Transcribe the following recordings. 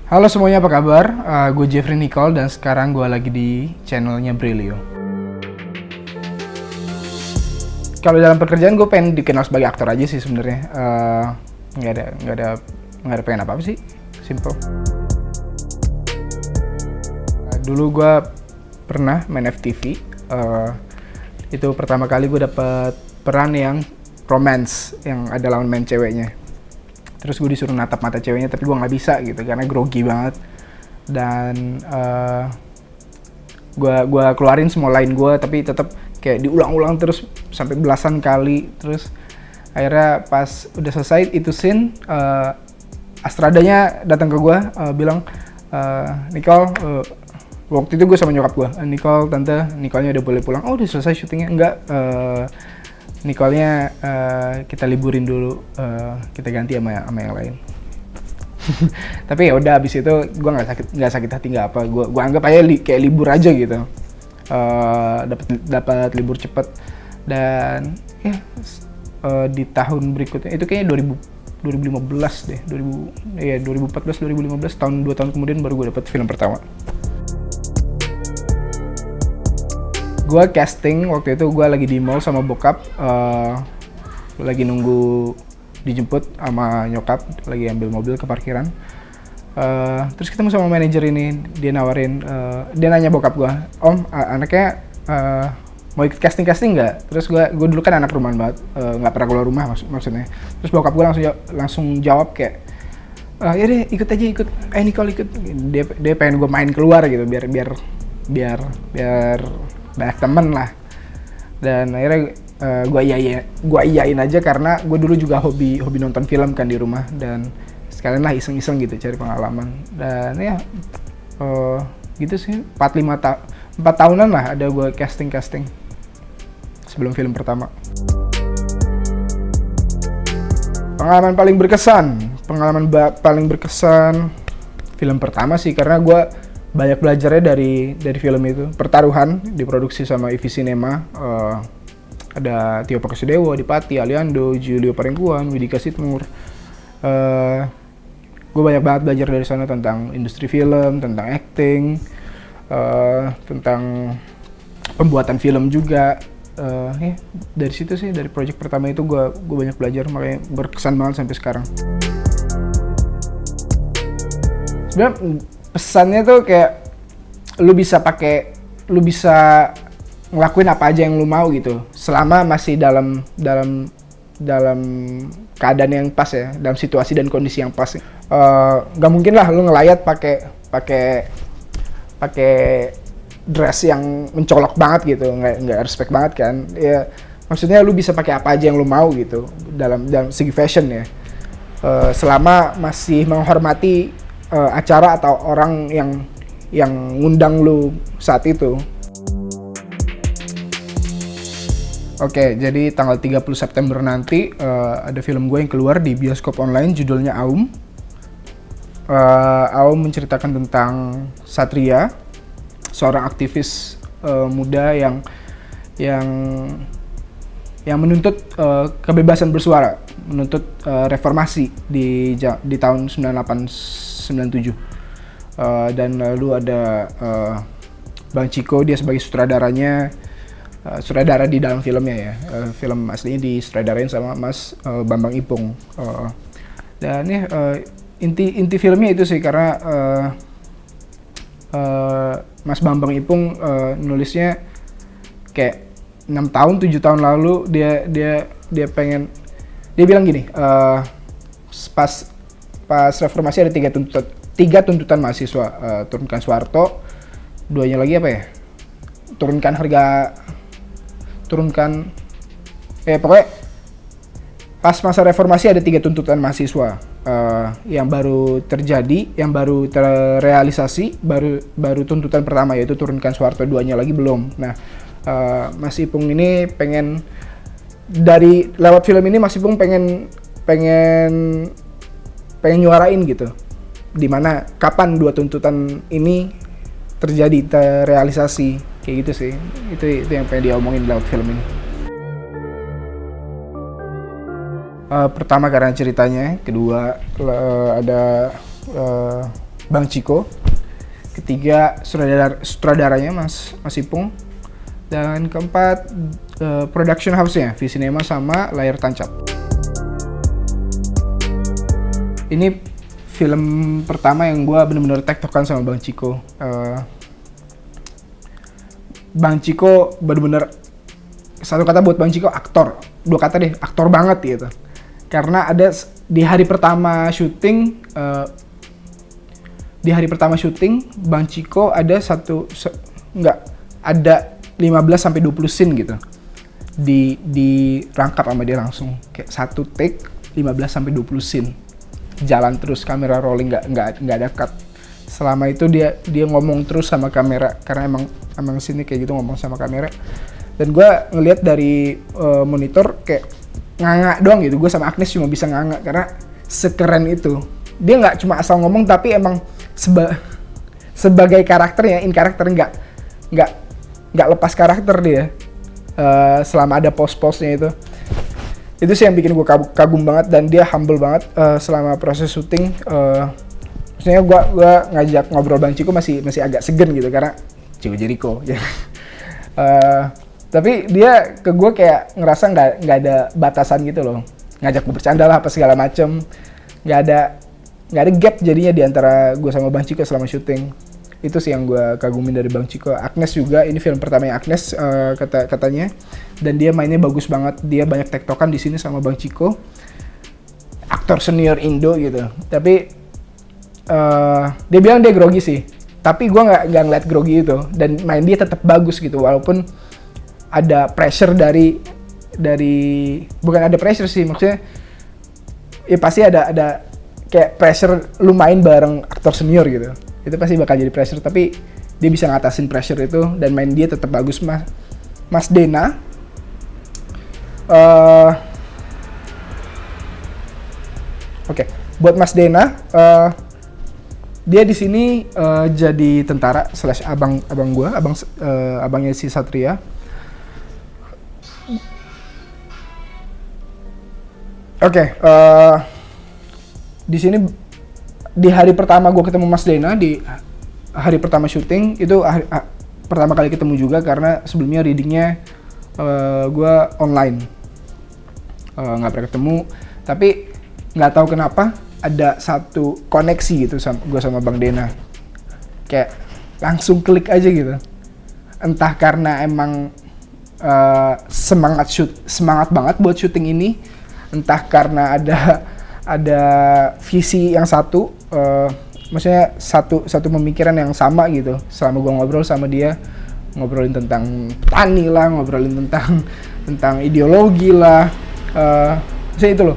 Halo semuanya, apa kabar? Gue Jeffrey Nicole dan sekarang gue lagi di channelnya Brilio. Kalau dalam pekerjaan gue pengen dikenal sebagai aktor aja sih sebenarnya. Nggak ada pengen apa sih, simple. Dulu gue pernah main FTV. Itu pertama kali gue dapet peran yang romance, yang ada lawan main ceweknya. Terus gue disuruh natap mata ceweknya, tapi gue nggak bisa gitu karena grogi banget. Dan gue keluarin semua line gue, tapi tetap kayak diulang-ulang terus sampai belasan kali. Terus akhirnya pas udah selesai itu scene, Astradanya datang ke gue, bilang, Nicole, waktu itu gue sama nyokap gue, Nicole, tante, Nicole-nya udah boleh pulang. Oh, udah selesai syutingnya? Enggak, Nicole-nya kita liburin dulu, kita ganti sama yang lain. Tapi ya udah, abis itu gue nggak sakit hati, nggak apa, gue anggap aja kayak libur aja gitu. Dapat libur cepet. Dan ya di tahun berikutnya itu kayaknya 2015 deh, 2014 2015, 2 tahun kemudian baru gue dapet film pertama. Gue casting waktu itu, gue lagi di mall sama bokap, lagi nunggu dijemput sama nyokap, lagi ambil mobil ke parkiran. Terus ketemu sama manajer ini, dia nawarin, dia nanya bokap gue, Om, anaknya mau ikut casting nggak? Terus gue dulu kan anak rumahan banget, nggak pernah keluar rumah maksudnya. Terus bokap gue langsung jawab kayak, ya deh ikut aja, Nicole ikut. Dia pengen gue main keluar gitu, biar banyak temen lah. Dan akhirnya gue iyain aja karena gue dulu juga hobi nonton film kan di rumah, dan sekalian lah iseng-iseng gitu cari pengalaman. Dan ya gitu sih, 4 tahunan lah ada gue casting sebelum film pertama. Pengalaman paling berkesan film pertama sih, karena gue banyak belajarnya dari film itu. Pertaruhan diproduksi sama IVI Cinema, ada Tio Pakusadewo, Adipati, Aliando, Julio Parengkuan, Widika Sitmur. Gue banyak banget belajar dari sana tentang industri film, tentang acting, tentang pembuatan film juga. Dari situ sih, dari project pertama itu gue banyak belajar, makanya berkesan banget sampai sekarang. Sebenarnya pesannya tuh kayak lu bisa ngelakuin apa aja yang lu mau gitu, selama masih dalam keadaan yang pas ya, dalam situasi dan kondisi yang pas. Gak mungkin lah lu ngelayat pakai dress yang mencolok banget gitu, nggak respect banget kan. Ya maksudnya lu bisa pakai apa aja yang lu mau gitu dalam segi fashion ya, selama masih menghormati acara atau orang yang ngundang lu saat itu. Oke, jadi tanggal 30 September nanti ada film gue yang keluar di bioskop online, judulnya Aum. Aum menceritakan tentang Satria, seorang aktivis muda yang menuntut kebebasan bersuara, menuntut reformasi di tahun 97. Dan lalu ada Bang Ciko, dia sebagai sutradaranya, sutradara di dalam filmnya ya. Film aslinya disutradarain sama Mas Bambang Ipung. Dan ya inti filmnya itu sih, karena Mas Bambang Ipung nulisnya kayak 6 tahun 7 tahun lalu, dia bilang gini, pas reformasi ada 3 tuntutan mahasiswa, turunkan Soeharto, 2-nya lagi apa ya, pokoknya pas masa reformasi ada 3 tuntutan mahasiswa, yang baru terjadi, yang baru terrealisasi, baru tuntutan pertama yaitu turunkan Soeharto, 2-nya lagi belum. Nah, Mas Ipung ini pengen, dari lewat film ini Mas Ipung pengen nyuarain gitu, dimana kapan 2 tuntutan ini terrealisasi, kayak gitu sih. Itu yang pengen dia omongin lewat film ini. Pertama karena ceritanya, kedua ada Bang Ciko. Ketiga, sutradaranya Mas Ipung. Dan keempat, production house-nya, Visinema sama Layar Tancap. Ini film pertama yang gue bener-bener tektokan sama Bang Ciko. Bang Ciko bener-bener, satu kata buat Bang Ciko, aktor. Dua kata deh, aktor banget gitu. Karena ada di hari pertama syuting, Bang Ciko ada ada 15-20 scene gitu. Dirangkap sama dia langsung. Kayak satu take 15-20 scene. Jalan terus, kamera rolling, nggak ada cut. Selama itu dia ngomong terus sama kamera, karena emang sini kayak gitu ngomong sama kamera. Dan gue ngelihat dari monitor kayak nganga doang gitu. Gue sama Agnes cuma bisa nganga karena sekeren itu. Dia nggak cuma asal ngomong, tapi emang sebagai karakternya, in karakter nggak lepas karakter dia. Selama ada pos-posnya itu sih yang bikin gue kagum banget, dan dia humble banget selama proses syuting. Maksudnya gue ngajak ngobrol Bang Ciko masih agak segan gitu karena Chico Jericho ya. Tapi dia ke gue kayak ngerasa nggak ada batasan gitu loh, ngajak gue bercanda lah apa segala macem, nggak ada gap jadinya di antara gue sama Bang Ciko selama syuting. Itu sih yang gue kagumin dari Bang Ciko. Agnes juga, ini film pertamanya Agnes katanya, dan dia mainnya bagus banget. Dia banyak tektokan di sini sama Bang Ciko, aktor senior Indo gitu. Tapi dia bilang dia grogi sih, tapi gue nggak ngeliat grogi itu, dan main dia tetap bagus gitu, walaupun ada pressure dari bukan ada pressure sih, maksudnya ya pasti ada kayak pressure lu main bareng aktor senior gitu. Itu pasti bakal jadi pressure, tapi dia bisa ngatasin pressure itu dan main dia tetap bagus. Mas Dena, buat Mas Dena, dia di sini jadi tentara / abangnya si Satria. Di sini di hari pertama gue ketemu Mas Dena, di hari pertama syuting itu pertama kali ketemu juga, karena sebelumnya readingnya gue online, nggak pernah ketemu. Tapi nggak tahu kenapa ada satu koneksi gitu gue sama Bang Dena, kayak langsung klik aja gitu. Entah karena emang semangat banget buat syuting ini, entah karena ada visi yang satu, maksudnya satu pemikiran yang sama gitu. Selama gue ngobrol sama dia, ngobrolin tentang tani lah, ngobrolin tentang ideologi lah, maksudnya itu loh,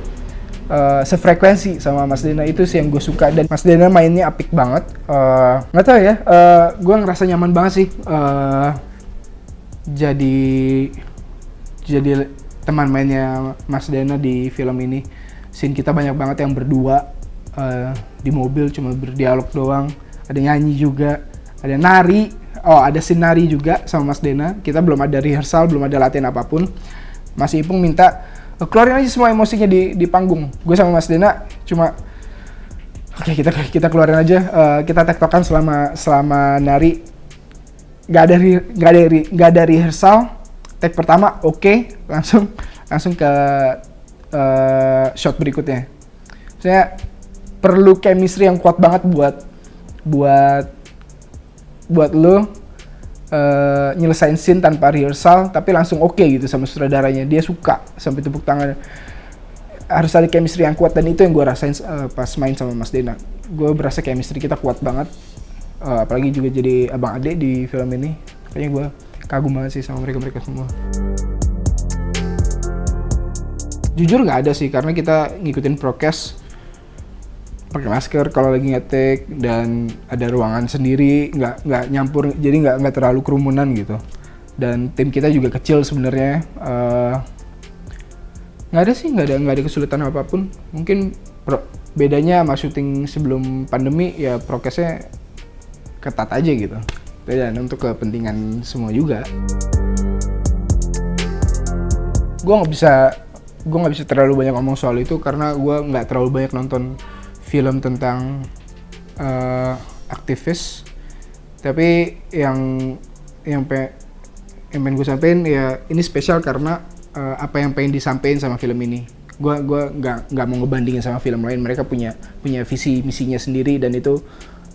sefrekuensi sama Mas Dena. Itu sih yang gue suka, dan Mas Dena mainnya apik banget. Nggak tahu ya, gue ngerasa nyaman banget sih jadi teman mainnya Mas Dena di film ini. Scene kita banyak banget yang berdua di mobil, cuma berdialog doang. Ada nyanyi juga, ada nari. Ada scene nari juga sama Mas Dena. Kita belum ada rehearsal, belum ada latihan apapun. Mas Ipung minta keluarin aja semua emosinya di panggung. Gue sama Mas Dena cuma kita keluarin aja. Kita tektokan selama nari. Gak ada rehearsal. Take pertama langsung ke shot berikutnya. Maksudnya perlu chemistry yang kuat banget buat lo nyelesain scene tanpa rehearsal, tapi langsung oke gitu sama sutradaranya. Dia suka sampai tepuk tangan. Harus ada chemistry yang kuat, dan itu yang gue rasain pas main sama Mas Dena. Gue berasa chemistry kita kuat banget. Apalagi juga jadi abang adik di film ini. Kayaknya gue kagum banget sih sama mereka semua. Jujur nggak ada sih, karena kita ngikutin prokes, pakai masker kalau lagi ngetek, dan ada ruangan sendiri, nggak nyampur, jadi nggak terlalu kerumunan gitu. Dan tim kita juga kecil sebenarnya, nggak ada kesulitan apapun. Mungkin bedanya sama syuting sebelum pandemi ya, prokesnya ketat aja gitu, dan untuk kepentingan semua juga. Gue nggak bisa terlalu banyak ngomong soal itu, karena gue nggak terlalu banyak nonton film tentang aktivis. Tapi yang yang pengen gue sampein ya, ini spesial karena apa yang pengen disampaikan sama film ini. Gue nggak mau ngebandingin sama film lain. Mereka punya visi misinya sendiri dan itu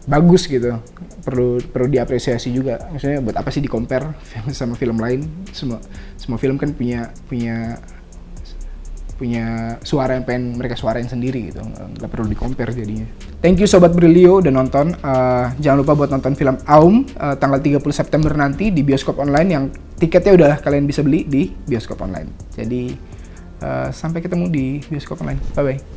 bagus gitu. Perlu diapresiasi juga. Maksudnya buat apa sih di compare sama film lain? Semua film kan punya suara yang pengen mereka suarain sendiri gitu, nggak perlu di compare jadinya. Thank you Sobat Brilio udah nonton. Jangan lupa buat nonton film Aum tanggal 30 September nanti di bioskop online, yang tiketnya udah kalian bisa beli di bioskop online. Jadi sampai ketemu di bioskop online. Bye bye.